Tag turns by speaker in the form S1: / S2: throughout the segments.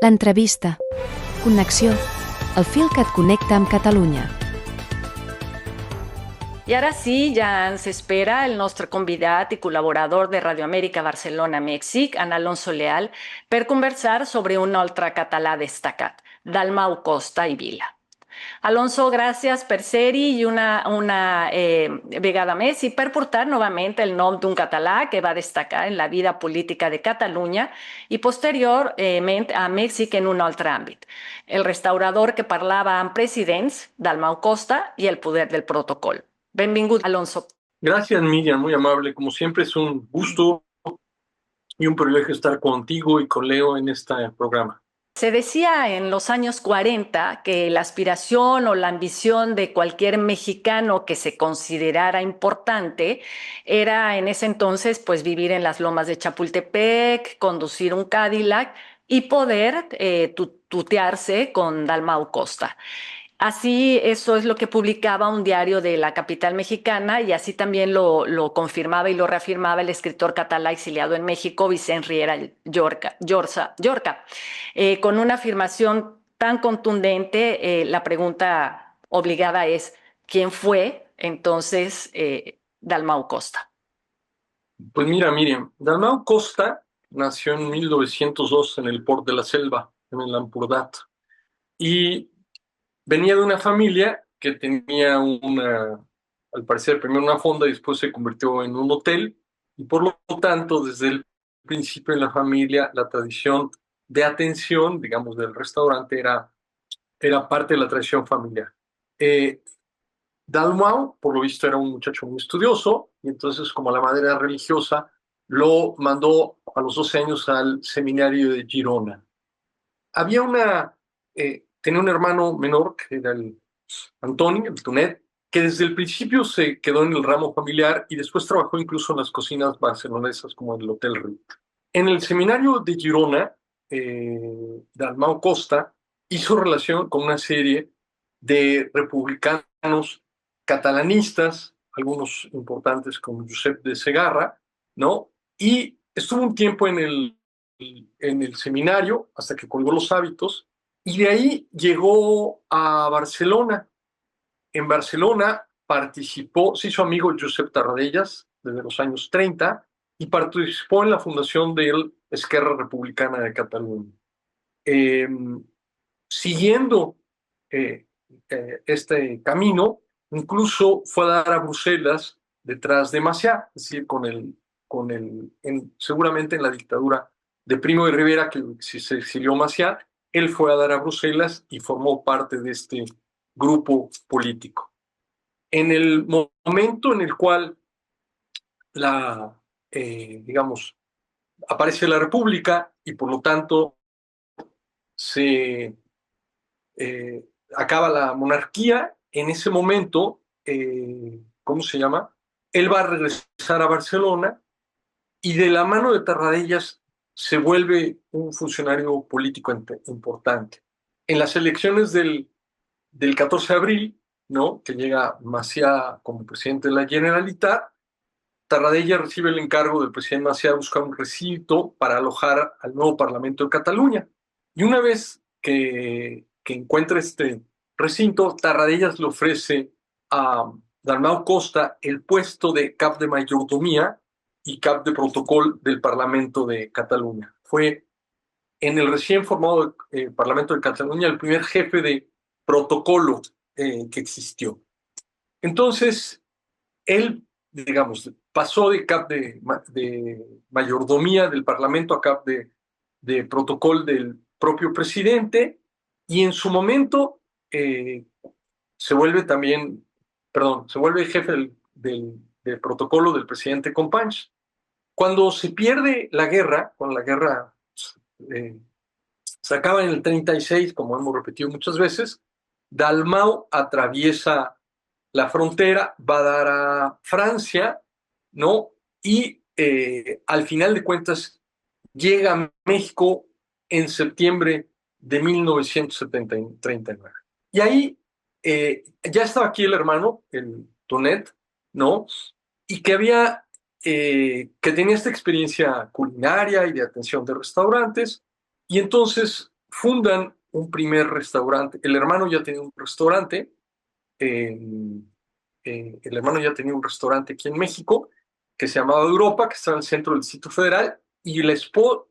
S1: L'entrevista. Connexió. El fil que et connecta amb Catalunya.
S2: I ara sí, ja ens espera el nostre convidat i col·laborador de Radio Amèrica Barcelona, Mèxic, en Alonso Leal, per conversar sobre un altre català destacat, Dalmau Costa i Vila. Alonso, gràcies per ser-hi i una vegada més i per portar novament el nom d'un català que va destacar en la vida política de Catalunya i posteriorment a Mèxic en un altre àmbit. El restaurador que parlava amb presidents, Dalmau Costa, i el poder del protocol. Benvingut, Alonso.
S3: Gracias, Miriam, muy amable. Como siempre, es un gusto y un privilegio estar contigo y con Leo en este programa.
S2: Se decía en los años 40 que la aspiración o la ambición de cualquier mexicano que se considerara importante era en ese entonces pues vivir en las lomas de Chapultepec, conducir un Cadillac y poder tutearse con Dalmau Costa. Así, eso es lo que publicaba un diario de la capital mexicana y así también lo confirmaba y lo reafirmaba el escritor catalán exiliado en México, Vicent Riera Llorca. Con una afirmación tan contundente, la pregunta obligada es, ¿quién fue entonces Dalmau Costa?
S3: Pues mira, Miriam, Dalmau Costa nació en 1902 en el Port de la Selva, en el Ampurdá, y venía de una familia que tenía al parecer, primero una fonda y después se convirtió en un hotel, y por lo tanto, desde el principio en la familia, la tradición de atención, digamos, del restaurante era parte de la tradición familiar. Dalmau, por lo visto, era un muchacho muy estudioso, y entonces, como la madre era religiosa, lo mandó a los 12 años al seminario de Girona. Tenía un hermano menor, que era el Antoni, el Tonet, que desde el principio se quedó en el ramo familiar y después trabajó incluso en las cocinas barcelonesas como en el Hotel Ritz. En el seminario de Girona, Dalmau Costa hizo relación con una serie de republicanos catalanistas, algunos importantes como Josep de Segarra, ¿no? Y estuvo un tiempo en el seminario hasta que colgó los hábitos y de ahí llegó a Barcelona. En Barcelona participó, se hizo amigo de Josep Tarradellas desde los años 30 y participó en la fundación de Esquerra Republicana de Cataluña. Siguiendo este camino, incluso fue a dar a Bruselas detrás de Macià, es decir, seguramente en la dictadura de Primo de Rivera, que si se exilió Macià, él fue a dar a Bruselas y formó parte de este grupo político. En el momento en el cual digamos, aparece la República y por lo tanto se acaba la monarquía, en ese momento, ¿cómo se llama? Él va a regresar a Barcelona y de la mano de Tarradellas se vuelve un funcionario político importante. En las elecciones del 14 de abril, ¿no?, que llega Macià como presidente de la Generalitat, Tarradellas recibe el encargo del presidente Macià de buscar un recinto para alojar al nuevo Parlamento de Cataluña. Y una vez que encuentra este recinto, Tarradellas le ofrece a Dalmau Costa el puesto de cap de mayordomía y cap de protocol del Parlamento de Cataluña. Fue en el recién formado Parlamento de Cataluña el primer jefe de protocolo que existió. Entonces, él, digamos, pasó de cap de mayordomía del Parlamento a cap de protocolo del propio presidente, y en su momento se vuelve jefe del protocolo del presidente Companys. Cuando se pierde la guerra, cuando la guerra se acaba en el 36, como hemos repetido muchas veces, Dalmau atraviesa la frontera, va a dar a Francia, ¿no? Y al final de cuentas llega a México en septiembre de 1939. Y ahí ya estaba aquí el hermano, el Tonet, ¿no? Y que tenía esta experiencia culinaria y de atención de restaurantes, y entonces fundan un primer restaurante. El hermano ya tenía un restaurante, el hermano ya tenía un restaurante aquí en México que se llamaba Europa, que estaba en el centro del Distrito Federal, y la esposa,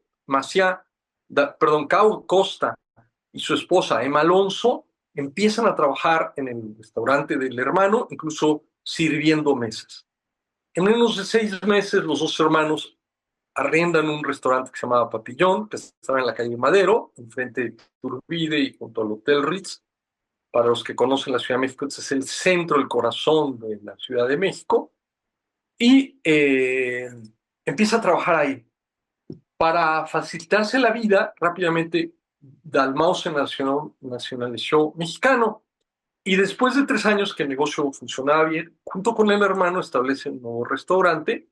S3: Costa y su esposa Emma Alonso empiezan a trabajar en el restaurante del hermano, incluso sirviendo mesas. En menos de 6 meses, los dos hermanos arrendan un restaurante que se llamaba Papillón, que estaba en la calle Madero, enfrente de Turbide y junto al Hotel Ritz. Para los que conocen la Ciudad de México, este es el centro, el corazón de la Ciudad de México. Y empieza a trabajar ahí. Para facilitarse la vida, rápidamente Dalmau se nacionalizó mexicano. Y después de 3 años que el negocio funcionaba bien, junto con el hermano establece un nuevo restaurante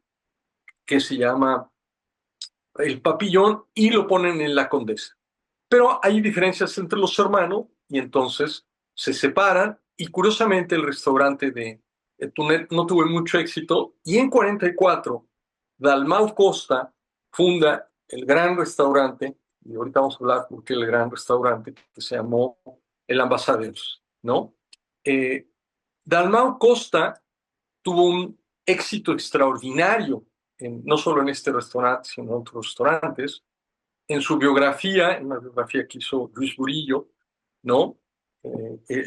S3: que se llama El Papillón y lo ponen en La Condesa. Pero hay diferencias entre los hermanos y entonces se separan y curiosamente el restaurante de Tunet no tuvo mucho éxito y en 44 Dalmau Costa funda el gran restaurante, y ahorita vamos a hablar por qué el gran restaurante, que se llamó El Ambassadeurs, ¿no? Dalmau Costa tuvo un éxito extraordinario, no solo en este restaurante, sino en otros restaurantes. En su biografía, en una biografía que hizo Luis Burillo, ¿no?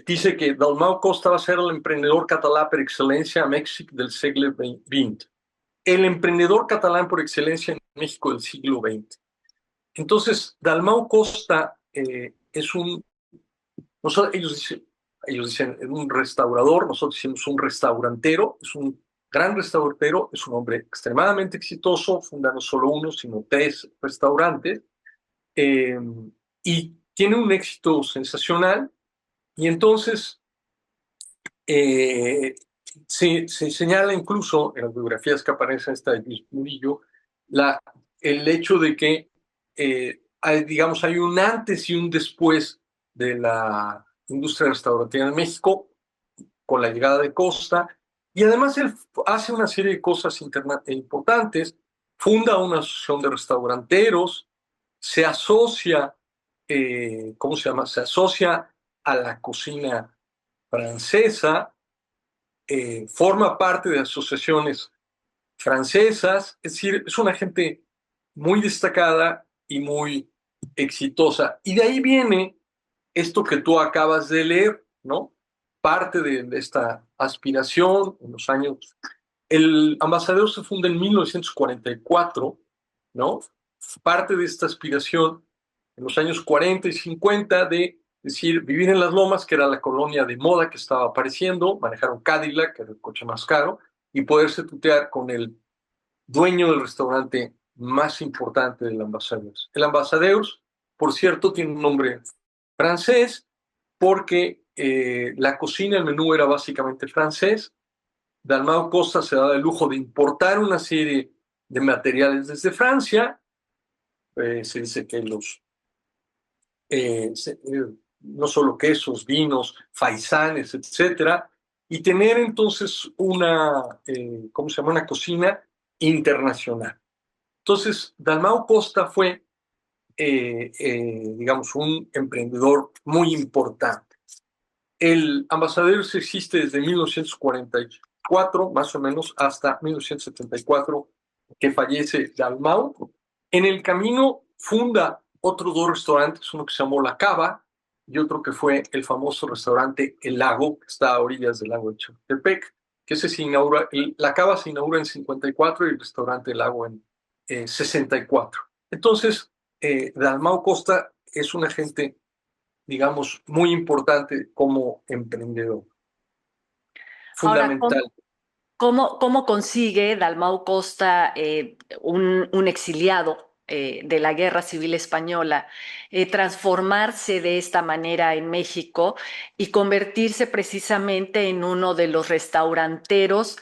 S3: Dice que Dalmau Costa va a ser el emprendedor catalán por excelencia a México del siglo XX. El emprendedor catalán por excelencia en México del siglo XX. Entonces, Dalmau Costa es un, ellos dicen un restaurador, nosotros decimos un restaurantero, es un gran restaurantero, es un hombre extremadamente exitoso, funda no solo uno, sino 3 restaurantes, y tiene un éxito sensacional, y entonces se señala incluso en las biografías que aparecen esta de Luis Murillo, el hecho de que digamos, hay un antes y un después de la industria restaurativa en México con la llegada de Costa, y además él hace una serie de cosas importantes, funda una asociación de restauranteros, se asocia, ¿cómo se llama? Se asocia a la cocina francesa, forma parte de asociaciones francesas, es decir, es una gente muy destacada y muy exitosa. Y de ahí viene esto que tú acabas de leer, ¿no? Parte de esta aspiración en los años. El Ambassadeur se funda en 1944, ¿no? Parte de esta aspiración en los años 40 y 50 de decir, vivir en las lomas, que era la colonia de moda que estaba apareciendo, manejar un Cadillac, que era el coche más caro, y poderse tutear con el dueño del restaurante más importante del Ambassadeur. El Ambassadeur, por cierto, tiene un nombre francés porque la cocina, el menú era básicamente francés. Dalmau Costa se da el lujo de importar una serie de materiales desde Francia. Se dice que no solo quesos, vinos, faisanes, etcétera, y tener entonces ¿cómo se llama? Una cocina internacional. Entonces, Dalmau Costa fue, digamos, un emprendedor muy importante. El Ambassadeur existe desde 1944, más o menos, hasta 1974, que fallece Dalmau. En el camino funda otros 2 restaurantes, uno que se llamó La Cava y otro que fue el famoso restaurante El Lago, que está a orillas del lago de Chapultepec, que se inaugura, La Cava se inaugura en 54 y el restaurante El Lago en 64. Entonces, Dalmau Costa es una gente, digamos, muy importante como emprendedor.
S2: Ahora,
S3: Fundamental.
S2: ¿cómo consigue Dalmau Costa, un exiliado de la Guerra Civil Española, transformarse de esta manera en México y convertirse precisamente en uno de los restauranteros,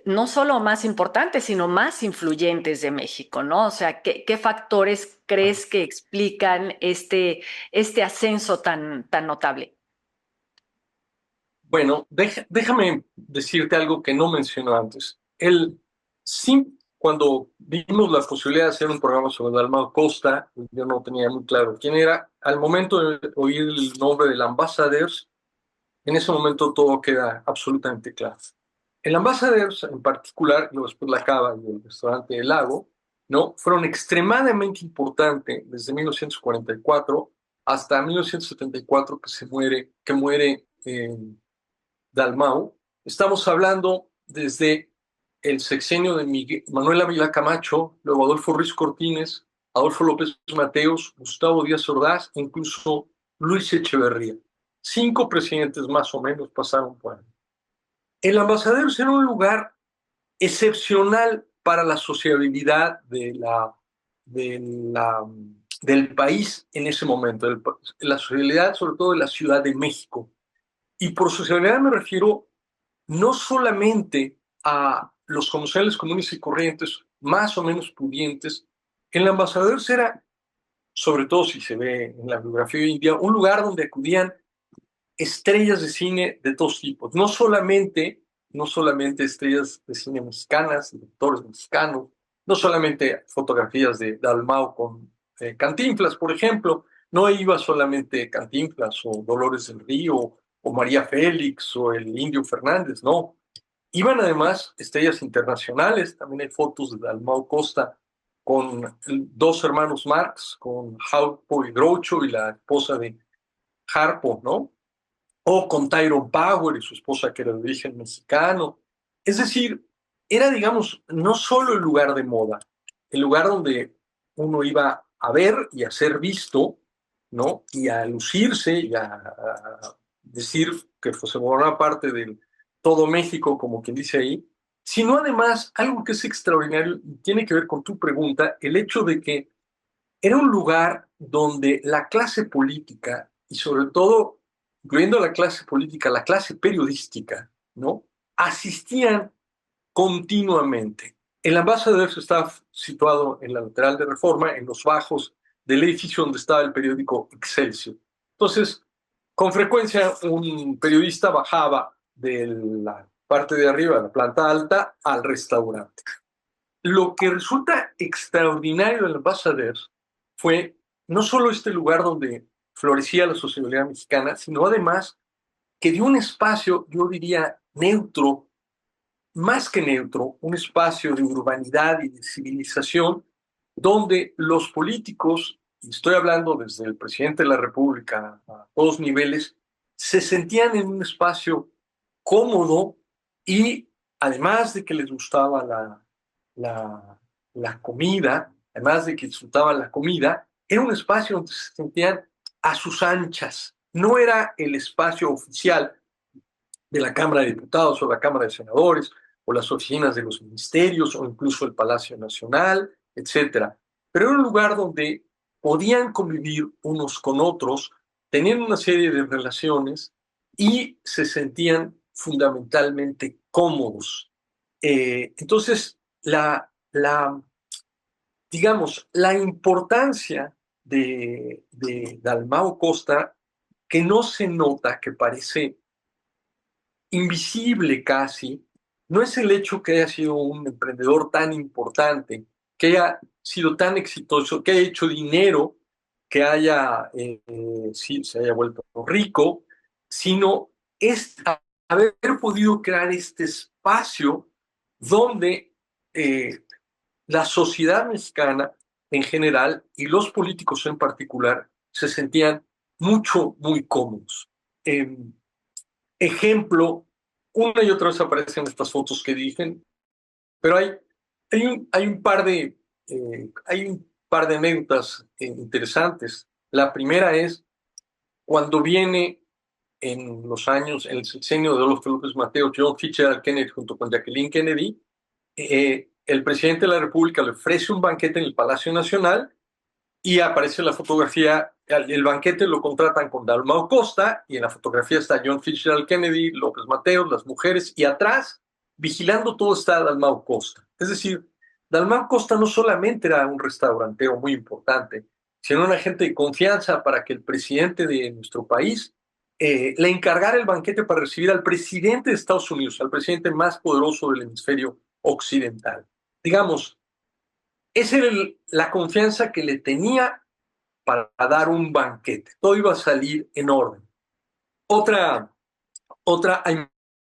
S2: no solo más importantes, sino más influyentes de México, ¿no? O sea, ¿qué factores crees que explican este ascenso tan notable?
S3: Bueno, déjame decirte algo que no mencioné antes. cuando vimos la posibilidad de hacer un programa sobre Dalmau Costa, yo no tenía muy claro quién era. Al momento de oír el nombre del Ambassadors, en ese momento todo queda absolutamente claro. El Ambassadors en particular, y después la Cava y el restaurante El Lago, ¿no? Fueron extremadamente importantes desde 1944 hasta 1974 que muere Dalmau. Estamos hablando desde el sexenio de Manuel Ávila Camacho, luego Adolfo Ruiz Cortines, Adolfo López Mateos, Gustavo Díaz Ordaz, e incluso Luis Echeverría. 5 presidentes más o menos pasaron por ahí. El Ambassador era un lugar excepcional para la sociabilidad del país en ese momento, la sociabilidad sobre todo de la Ciudad de México. Y por sociabilidad me refiero no solamente a los comerciantes comunes y corrientes, más o menos pudientes. El Ambassador era, sobre todo si se ve en la biografía hoy en día, un lugar donde acudían estrellas de cine de todos tipos, no solamente estrellas de cine mexicanas, directores mexicanos, no solamente fotografías de Dalmau con Cantinflas, por ejemplo, no iba solamente Cantinflas o Dolores del Río o María Félix o el Indio Fernández, no. Iban además estrellas internacionales, también hay fotos de Dalmau Costa con 2 hermanos Marx, con Harpo y Groucho y la esposa de Harpo, ¿no? O con Tyrone Power y su esposa que era de origen mexicano. Es decir, era, digamos, no solo el lugar de moda, el lugar donde uno iba a ver y a ser visto, ¿no? Y a lucirse y a decir que se formaba parte del todo México, como quien dice ahí, sino además algo que es extraordinario y tiene que ver con tu pregunta, el hecho de que era un lugar donde la clase política y sobre todo, incluyendo la clase política, la clase periodística, ¿no? Asistían continuamente. El Ambassador estaba situado en la lateral de Reforma, en los bajos del edificio donde estaba el periódico Excelsior. Entonces, con frecuencia un periodista bajaba de la parte de arriba, de la planta alta, al restaurante. Lo que resulta extraordinario del Ambassador fue no solo este lugar donde florecía la sociedad mexicana, sino además que dio un espacio, yo diría, neutro, más que neutro, un espacio de urbanidad y de civilización, donde los políticos, y estoy hablando desde el presidente de la República a todos niveles, se sentían en un espacio cómodo y además de que les gustaba la comida, además de que disfrutaban la comida, era un espacio donde se sentían a sus anchas. No era el espacio oficial de la Cámara de Diputados o la Cámara de Senadores o las oficinas de los ministerios o incluso el Palacio Nacional, etcétera. Pero era un lugar donde podían convivir unos con otros, tenían una serie de relaciones y se sentían fundamentalmente cómodos. Entonces, digamos, la importancia de Dalmau Costa, que no se nota, que parece invisible casi, no es el hecho que haya sido un emprendedor tan importante, que haya sido tan exitoso, que haya hecho dinero, que haya, sí, se haya vuelto rico, sino es haber podido crear este espacio donde la sociedad mexicana en general y los políticos en particular se sentían muy cómodos. Ejemplo, una y otra vez aparecen estas fotos que dije, pero hay un par de anécdotas interesantes. La primera es cuando viene en el sexenio de Adolfo López Mateos, John Fitzgerald Kennedy junto con Jacqueline Kennedy, el presidente de la República le ofrece un banquete en el Palacio Nacional y aparece la fotografía, el banquete lo contratan con Dalmau Costa y en la fotografía está John Fitzgerald Kennedy, López Mateos, las mujeres y atrás, vigilando todo, está Dalmau Costa. Es decir, Dalmau Costa no solamente era un restaurantero muy importante, sino un agente de confianza para que el presidente de nuestro país le encargara el banquete para recibir al presidente de Estados Unidos, al presidente más poderoso del hemisferio occidental. digamos, esa era la confianza que le tenía para dar un banquete. Todo iba a salir en orden. Hay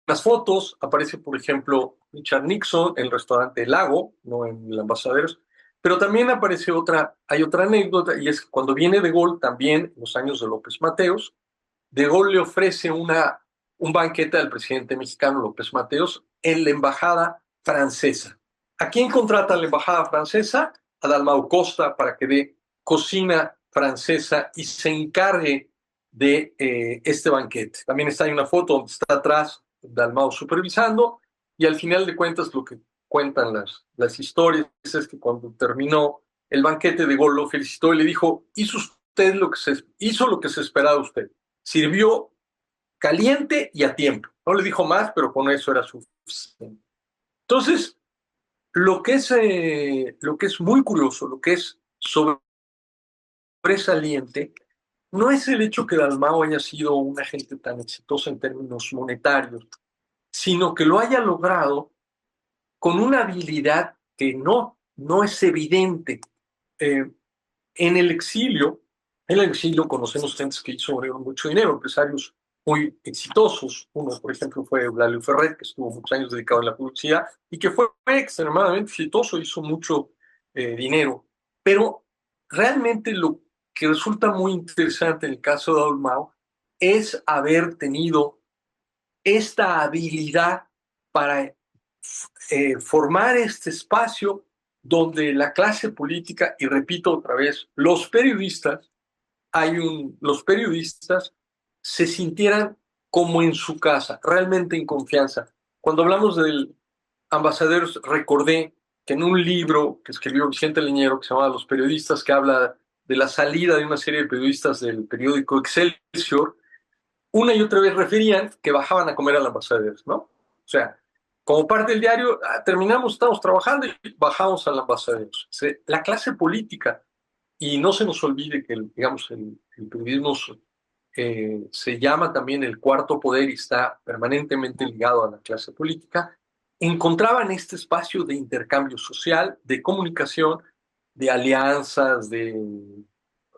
S3: más fotos, aparece, por ejemplo, Richard Nixon en el restaurante El Lago, no en el Ambasaderos, pero también aparece hay otra anécdota, y es que cuando viene De Gaulle, también en los años de López Mateos, De Gaulle le ofrece un banquete al presidente mexicano López Mateos en la embajada francesa. ¿A quién contrata la embajada francesa? A Dalmau Costa para que dé cocina francesa y se encargue de este banquete. También hay una foto donde está atrás Dalmau supervisando, y al final de cuentas lo que cuentan las historias es que cuando terminó el banquete, De Gaulle lo felicitó y le dijo: hizo lo que se esperaba de usted. Sirvió caliente y a tiempo. No le dijo más, pero con eso era suficiente. Entonces, lo que es muy curioso, lo que es sobresaliente, no es el hecho que Dalmau haya sido una gente tan exitosa en términos monetarios, sino que lo haya logrado con una habilidad que no es evidente. Eh, en el exilio conocemos gente que hizo mucho dinero, empresarios muy exitosos. Uno, por ejemplo, fue Eulalio Ferrer, que estuvo muchos años dedicado a la publicidad y que fue extremadamente exitoso, hizo mucho dinero. Pero realmente lo que resulta muy interesante en el caso de Dalmau es haber tenido esta habilidad para formar este espacio donde la clase política, y repito otra vez, los periodistas se sintieran como en su casa, realmente en confianza. Cuando hablamos del Ambasaderos, recordé que en un libro que escribió Vicente Leñero, que se llama Los Periodistas, que habla de la salida de una serie de periodistas del periódico Excelsior, una y otra vez referían que bajaban a comer al Ambasaderos, ¿no? O sea, como parte del diario, terminamos, estamos trabajando y bajamos al Ambasaderos. La clase política, y no se nos olvide que, digamos, el periodismo se llama también el cuarto poder y está permanentemente ligado a la clase política, encontraban este espacio de intercambio social, de comunicación, de alianzas, de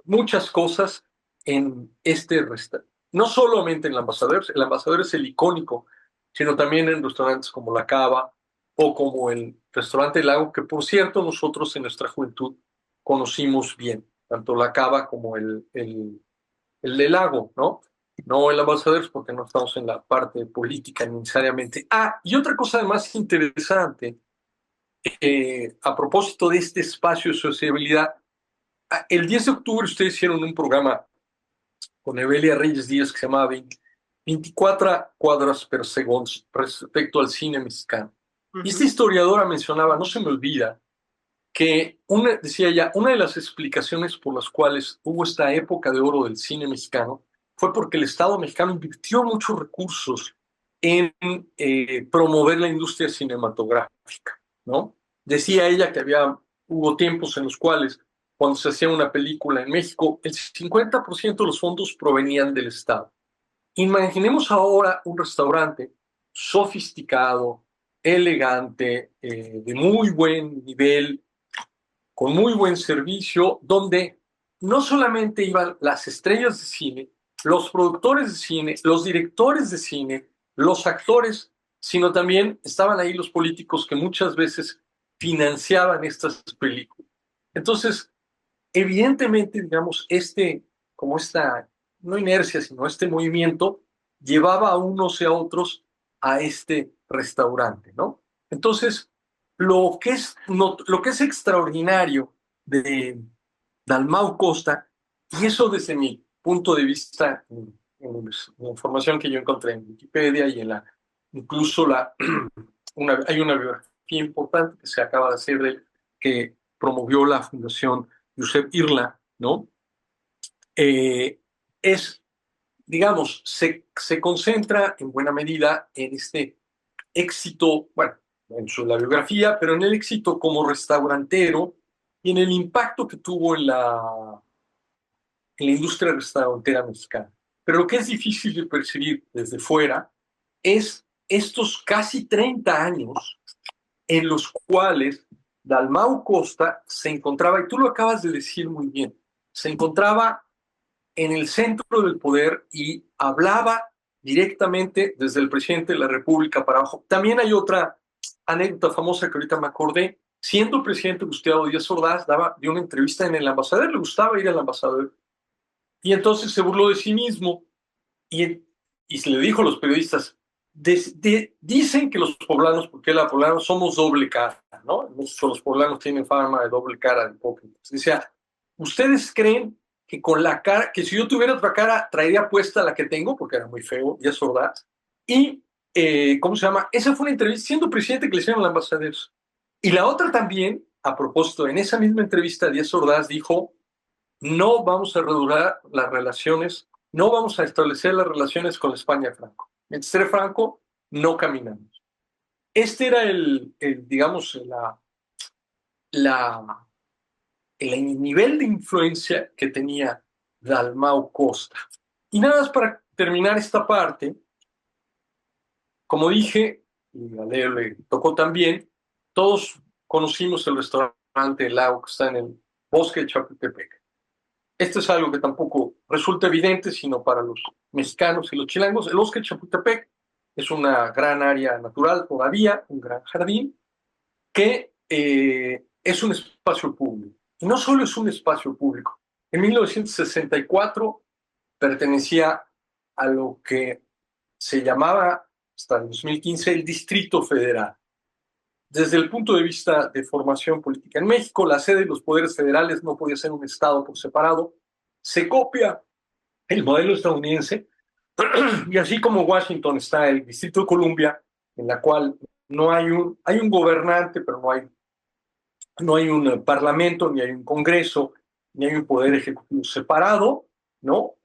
S3: muchas cosas en este restaurante. No solamente en el Ambasador es el icónico, sino también en restaurantes como La Cava o como el restaurante El Lago, que por cierto nosotros en nuestra juventud conocimos bien, tanto La Cava como el del Lago, ¿no? No el Ambasador, porque no estamos en la parte política necesariamente. Y otra cosa además interesante, a propósito de este espacio de sociabilidad, el 10 de octubre ustedes hicieron un programa con Evelia Reyes Díaz que se llamaba 24 cuadras per segundo respecto al cine mexicano. Y esta historiadora mencionaba, no se me olvida, que decía ella, una de las explicaciones por las cuales hubo esta época de oro del cine mexicano fue porque el Estado mexicano invirtió muchos recursos en promover la industria cinematográfica, ¿no? Decía ella que hubo tiempos en los cuales cuando se hacía una película en México, el 50% de los fondos provenían del Estado. Imaginemos ahora un restaurante sofisticado, elegante, de muy buen nivel, con muy buen servicio, donde no solamente iban las estrellas de cine, los productores de cine, los directores de cine, los actores, sino también estaban ahí los políticos que muchas veces financiaban estas películas. Entonces, evidentemente, digamos, como esta, no inercia, sino este movimiento, llevaba a unos y a otros a este restaurante, ¿no? Entonces, lo que es extraordinario de Dalmau Costa, y eso desde mi punto de vista, en la información que yo encontré en Wikipedia y incluso hay una biografía importante que se acaba de hacer de él, que promovió la Fundación Josep Irla, ¿no? Digamos, se concentra en buena medida en este éxito, bueno, la biografía, pero en el éxito como restaurantero y en el impacto que tuvo en la industria restaurantera mexicana. Pero lo que es difícil de percibir desde fuera es estos casi 30 años en los cuales Dalmau Costa se encontraba, y tú lo acabas de decir muy bien, se encontraba en el centro del poder y hablaba directamente desde el presidente de la República para abajo. También hay otra anécdota famosa que ahorita me acordé. Siendo presidente Gustavo Díaz Ordaz, dio una entrevista en el Ambasador, le gustaba ir al Ambasador, y entonces se burló de sí mismo y se le dijo a los periodistas, dicen que los poblanos, porque la poblanos somos doble cara, ¿no? Los poblanos tienen fama de doble cara, de hipócritas. Decía, ¿ustedes creen que con la cara, que si yo tuviera otra cara, traería puesta la que tengo, porque era muy feo, Díaz Ordaz? Y, ¿cómo se llama? Esa fue una entrevista, siendo presidente, que le hicieron al Ambasador. Y la otra también, a propósito, en esa misma entrevista, Díaz Ordaz dijo, no vamos a redurar las relaciones, no vamos a establecer las relaciones con España Franco. Mientras esté Franco, no caminamos. Este era digamos, el nivel de influencia que tenía Dalmau Costa. Y nada más para terminar esta parte, como dije, y a Leo le tocó también, todos conocimos el restaurante El Lago que está en el bosque de Chapultepec. Esto es algo que tampoco resulta evidente, sino para los mexicanos y los chilangos. El bosque de Chapultepec es una gran área natural todavía, un gran jardín, que es un espacio público. Y no solo es un espacio público. En 1964 pertenecía a lo que se llamaba, hasta el 2015, el Distrito Federal. Desde el punto de vista de formación política en México, la sede de los poderes federales no podía ser un estado por separado. Se copia el modelo estadounidense y así como Washington está el Distrito de Columbia, en la cual no hay un gobernante, pero no hay un parlamento, ni hay un congreso, ni hay un poder ejecutivo separado, ¿no?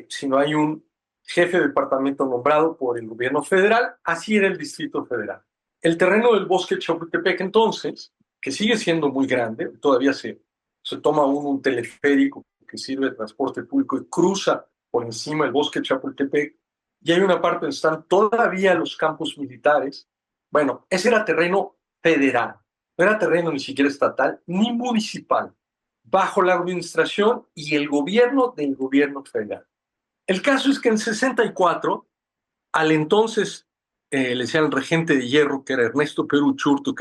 S3: Sino hay un jefe de departamento nombrado por el gobierno federal. Así era el Distrito Federal. El terreno del bosque de Chapultepec, entonces, que sigue siendo muy grande, todavía se toma un teleférico que sirve de transporte público y cruza por encima del bosque de Chapultepec, y hay una parte donde están todavía los campos militares. Bueno, ese era terreno federal, no era terreno ni siquiera estatal ni municipal, bajo la administración y el gobierno del gobierno federal. El caso es que en 64, al entonces le decían el regente de hierro, que era Ernesto Perú Churtu,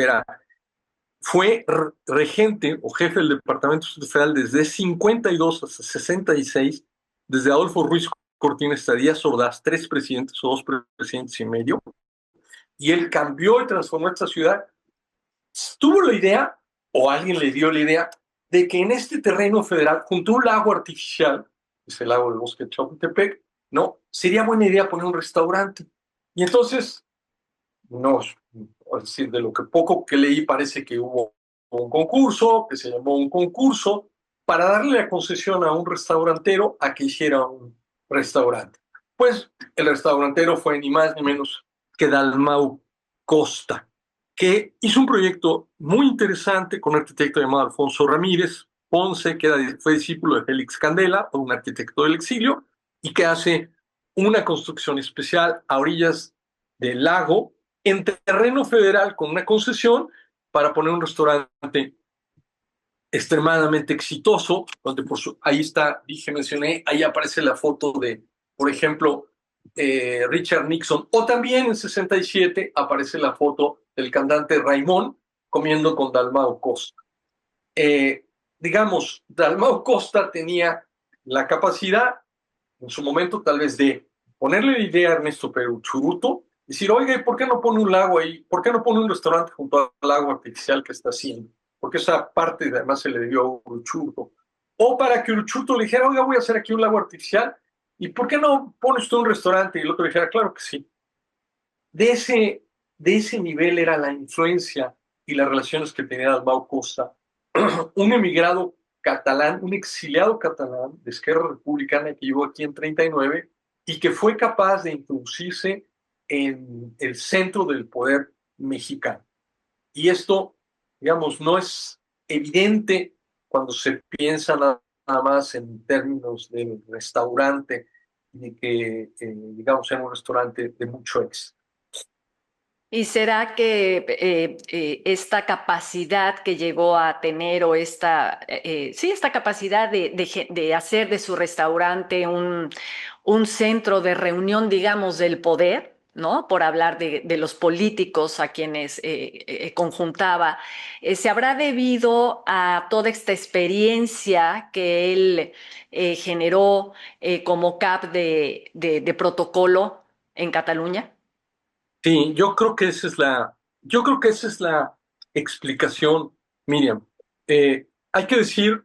S3: fue regente o jefe del Departamento Federal desde 52 hasta 66, desde Adolfo Ruiz Cortines hasta Díaz Ordaz, 3 presidentes o 2 presidentes y medio, y él cambió y transformó esta ciudad. Tuvo la idea, o alguien le dio la idea, de que en este terreno federal, junto a un lago artificial, que es el lago del bosque de Chapultepec, ¿no? Sería buena idea poner un restaurante. Y entonces, no, es decir, de lo que poco que leí, parece que hubo un concurso, que se llamó un concurso, para darle la concesión a un restaurantero a que hiciera un restaurante. Pues el restaurantero fue ni más ni menos que Dalmau Costa, que hizo un proyecto muy interesante con un arquitecto llamado Alfonso Ramírez Ponce, que fue discípulo de Félix Candela, un arquitecto del exilio, y que hace una construcción especial a orillas del lago, en terreno federal, con una concesión para poner un restaurante extremadamente exitoso, donde ahí está, mencioné, ahí aparece la foto de, por ejemplo, Richard Nixon, o también en 67 aparece la foto del cantante Raimón comiendo con Dalmau Costa. Digamos, Dalmau Costa tenía la capacidad, en su momento tal vez, de ponerle la idea a Ernesto Perú Churruto, decir, oiga, ¿y por qué no pone un lago ahí? ¿Por qué no pone un restaurante junto al lago artificial que está haciendo? Porque esa parte además se le debió a Uruchurtu. O para que Uruchurtu le dijera, oiga, voy a hacer aquí un lago artificial, ¿y por qué no pones tú un restaurante? Y el otro le dijera, claro que sí. De ese nivel era la influencia y las relaciones que tenía Dalmau Costa, un emigrado catalán, un exiliado catalán de Esquerra Republicana que llegó aquí en 39 y que fue capaz de introducirse en el centro del poder mexicano. Y esto, digamos, no es evidente cuando se piensa nada más en términos del restaurante y de que, digamos, sea un restaurante de mucho éxito.
S2: ¿Y será que esta capacidad que llegó a tener o sí, esta capacidad de hacer de su restaurante un centro de reunión, digamos, del poder, ¿no? Por hablar de los políticos a quienes conjuntaba, se habrá debido a toda esta experiencia que él generó como cap de protocolo en Cataluña?
S3: Sí, yo creo que esa es la explicación, Miriam. Hay que decir,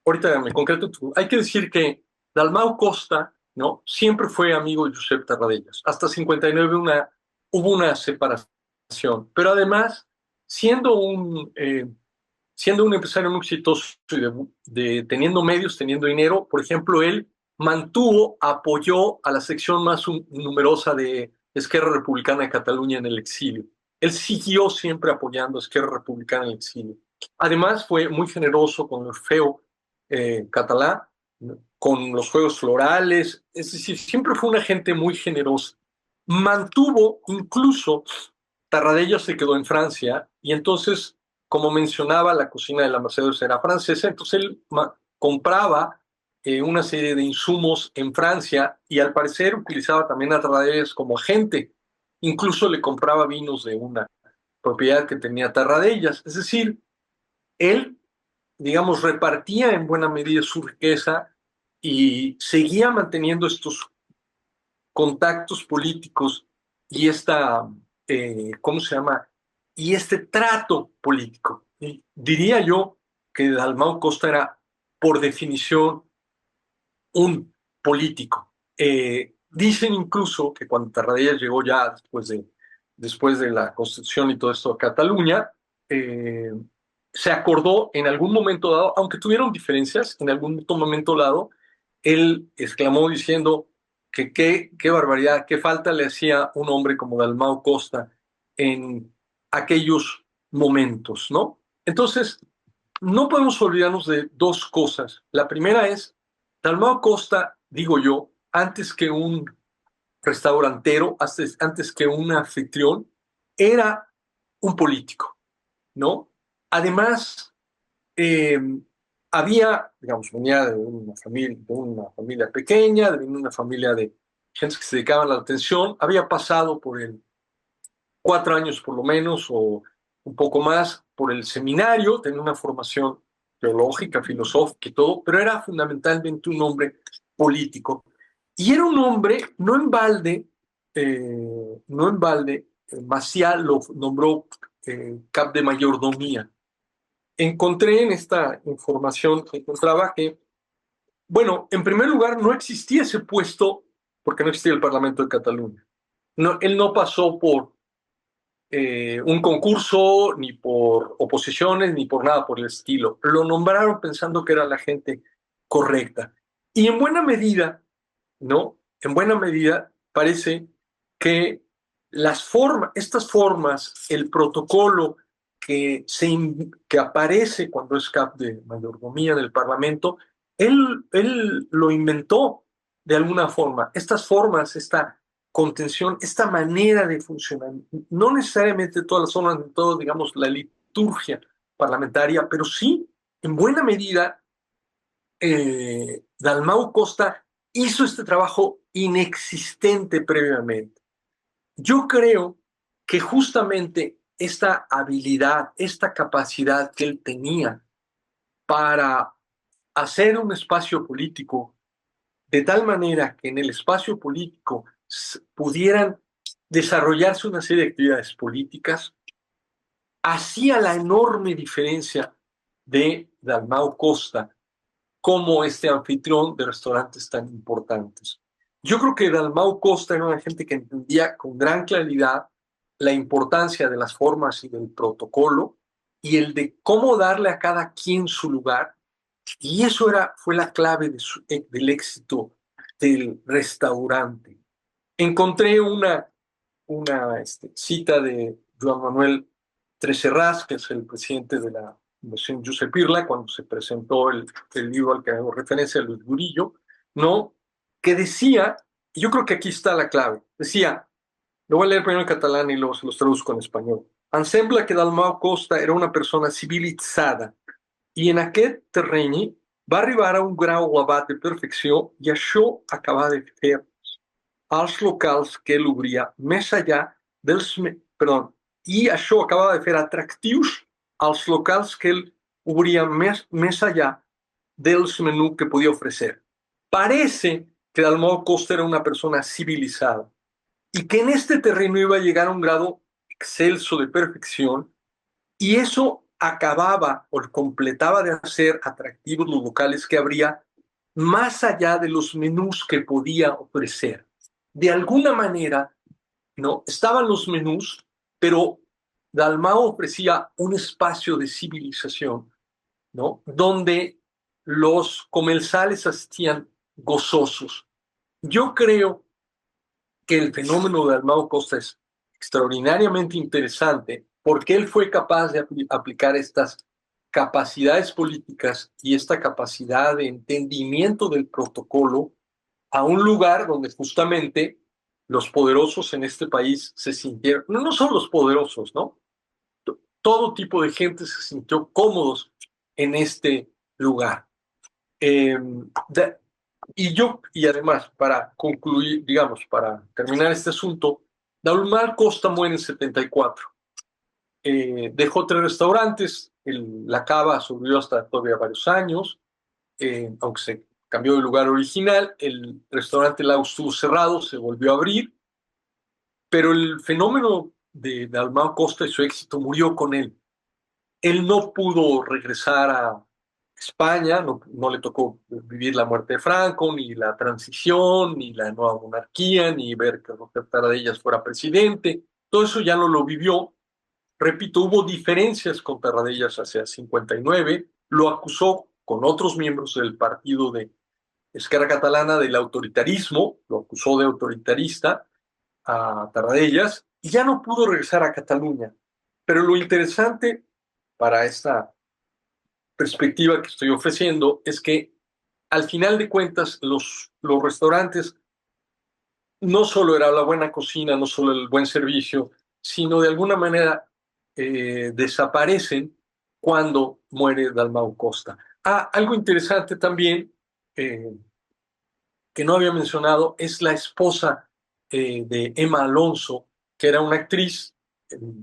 S3: ahorita me concreto, hay que decir que Dalmau Costa, ¿no? Siempre fue amigo de Josep Tarradellas. Hasta 59 hubo una separación. Pero además, siendo siendo un empresario muy exitoso y teniendo medios, teniendo dinero, por ejemplo, él apoyó a la sección más numerosa de Esquerra Republicana de Cataluña en el exilio. Él siguió siempre apoyando a Esquerra Republicana en el exilio. Además, fue muy generoso con el feo catalá, con los juegos florales, es decir, siempre fue una gente muy generosa. Mantuvo, incluso, Tarradellas se quedó en Francia y entonces, como mencionaba, la cocina de la Mercedes era francesa, entonces él compraba una serie de insumos en Francia y al parecer utilizaba también a Tarradellas como agente. Incluso le compraba vinos de una propiedad que tenía Tarradellas. Es decir, él, digamos, repartía en buena medida su riqueza y seguía manteniendo estos contactos políticos y ¿cómo se llama? Y este trato político. Y diría yo que Dalmau Costa era, por definición, un político. Dicen incluso que cuando Tarradellas llegó ya después de la Constitución y todo esto a Cataluña, se acordó en algún momento dado, aunque tuvieron diferencias, en algún momento dado, él exclamó diciendo que qué barbaridad, qué falta le hacía un hombre como Dalmau Costa en aquellos momentos, ¿no? Entonces, no podemos olvidarnos de dos cosas. La primera es, Dalmau Costa, digo yo, antes que un restaurantero, antes que un anfitrión, era un político, ¿no? Además, eh, venía de una familia pequeña, de una familia de gente que se dedicaba a la atención, había pasado por 4 años por lo menos, o un poco más, por el seminario, tenía una formación teológica, filosófica y todo, pero era fundamentalmente un hombre político. Y era un hombre, no en balde, Maciá lo nombró cap de mayordomía. Encontré en esta información que encontraba que, bueno, en primer lugar, no existía ese puesto porque no existía el Parlamento de Cataluña. No, él no pasó por un concurso, ni por oposiciones, ni por nada por el estilo. Lo nombraron pensando que era la gente correcta. Y en buena medida, ¿no? En buena medida parece que estas formas, el protocolo que aparece cuando es cap de mayordomía del Parlamento, él lo inventó de alguna forma. Estas formas, esta contención, esta manera de funcionar, no necesariamente todas las formas, de todo, digamos, la liturgia parlamentaria, pero sí, en buena medida, Dalmau Costa hizo este trabajo inexistente previamente. Yo creo que justamente esta habilidad, esta capacidad que él tenía para hacer un espacio político de tal manera que en el espacio político pudieran desarrollarse una serie de actividades políticas, hacía la enorme diferencia de Dalmau Costa como este anfitrión de restaurantes tan importantes. Yo creo que Dalmau Costa era una gente que entendía con gran claridad la importancia de las formas y del protocolo y el de cómo darle a cada quien su lugar. Y eso fue la clave del éxito del restaurante. Encontré una cita de Joan Manuel Tresserras, que es el presidente de la Fundación Josep Irla, cuando se presentó el libro al que hago referencia, Luis Gurillo, ¿no? Que decía, y yo creo que aquí está la clave, decía, Lo voy a leer primero en catalán y luego se los traduzco en español. Em sembla que Dalmau Costa era una persona civilitzada i en aquest terreny va arribar a un grau elevat de perfecció i això acaba de fer als locals que ell obria més enllà dels... Perdó, i això acaba de fer atractius als locals que ell obria més enllà dels menús que podia ofrecer. Parece que Dalmau Costa era una persona civilizada y que en este terreno iba a llegar a un grado excelso de perfección y eso acababa o completaba de hacer atractivos los locales que habría más allá de los menús que podía ofrecer. De alguna manera, ¿no? Estaban los menús, pero Dalmau ofrecía un espacio de civilización, ¿no? Donde los comensales asistían gozosos. Yo creo que el fenómeno de Dalmau Costa es extraordinariamente interesante porque él fue capaz de aplicar estas capacidades políticas y esta capacidad de entendimiento del protocolo a un lugar donde justamente los poderosos en este país se sintieron, no solo los poderosos, ¿no? Todo tipo de gente se sintió cómodos en este lugar. Eh, de, y además, para concluir, digamos, para terminar este asunto, Dalmau Costa muere en 74. Dejó 3 restaurantes, la cava sobrevivió hasta todavía varios años, aunque se cambió de lugar original, el restaurante Lau estuvo cerrado, se volvió a abrir, pero el fenómeno de Dalmau Costa y su éxito murió con él. Él no pudo regresar a España, no le tocó vivir la muerte de Franco, ni la transición, ni la nueva monarquía, ni ver que Roger Tarradellas fuera presidente. Todo eso ya no lo vivió. Repito, hubo diferencias con Tarradellas hacia 59. Lo acusó con otros miembros del partido de Esquerra Catalana del autoritarismo, lo acusó de autoritarista a Tarradellas y ya no pudo regresar a Cataluña. Pero lo interesante para esta perspectiva que estoy ofreciendo es que al final de cuentas los restaurantes no solo era la buena cocina, no solo el buen servicio, sino de alguna manera desaparecen cuando muere Dalmau Costa. Algo interesante también eh, que no había mencionado es la esposa de Emma Alonso, que era una actriz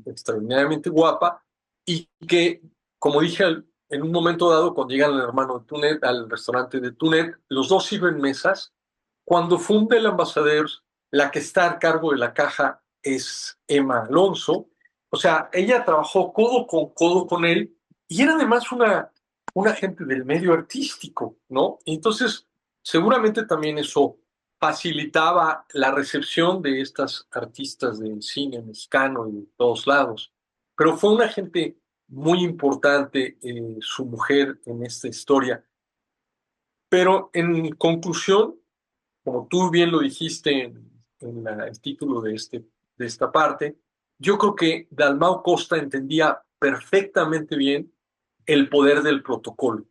S3: extraordinariamente guapa y que, como dije en un momento dado, cuando llegan el hermano de Tunet al restaurante de Tunet, los dos sirven mesas. Cuando funda el Ambassador, la que está a cargo de la caja es Emma Alonso. O sea, ella trabajó codo con él y era además una gente del medio artístico, ¿no? Entonces, seguramente también eso facilitaba la recepción de estas artistas del cine mexicano y de todos lados. Pero fue una gente muy importante, su mujer en esta historia. Pero en conclusión, como tú bien lo dijiste en el título de esta parte, yo creo que Dalmau Costa entendía perfectamente bien el poder del protocolo,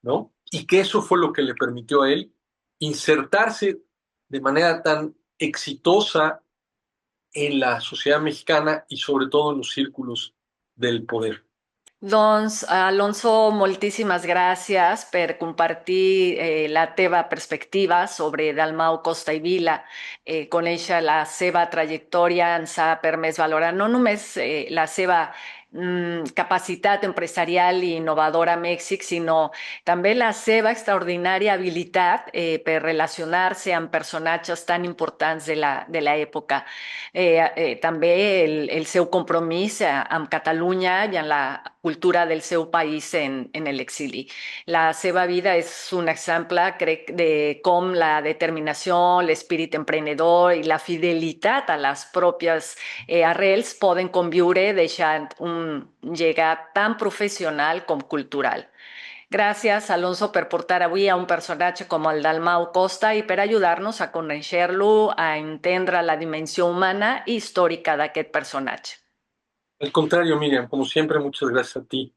S3: ¿no? Y que eso fue lo que le permitió a él insertarse de manera tan exitosa en la sociedad mexicana y sobre todo en los círculos del poder.
S2: Doncs, Alonso, moltíssimes gràcies per compartir la teva perspectiva sobre Dalmau Costa i Vila. Conèixer la seva trajectòria ens ha permès valorar no només la seva capacitat empresarial i innovadora a Mèxic, sinó també la seva extraordinària habilitat per relacionar-se amb personatges tan importants de l'època. També el seu compromís amb Catalunya i amb la cultura del seu país en l'exili. La seva vida és un exemple, crec, de com la determinació, l'espírit emprenedor i la fidelitat a les pròpies arrels poden conviure deixant un llegat tan professional com cultural. Gràcies, Alonso, per portar avui a un personatge com el Dalmau Costa i per ajudar-nos a conèixer-lo, a entendre la dimensió humana i històrica d'aquest personatge.
S3: Al contrario, Miriam, como siempre, muchas gracias a ti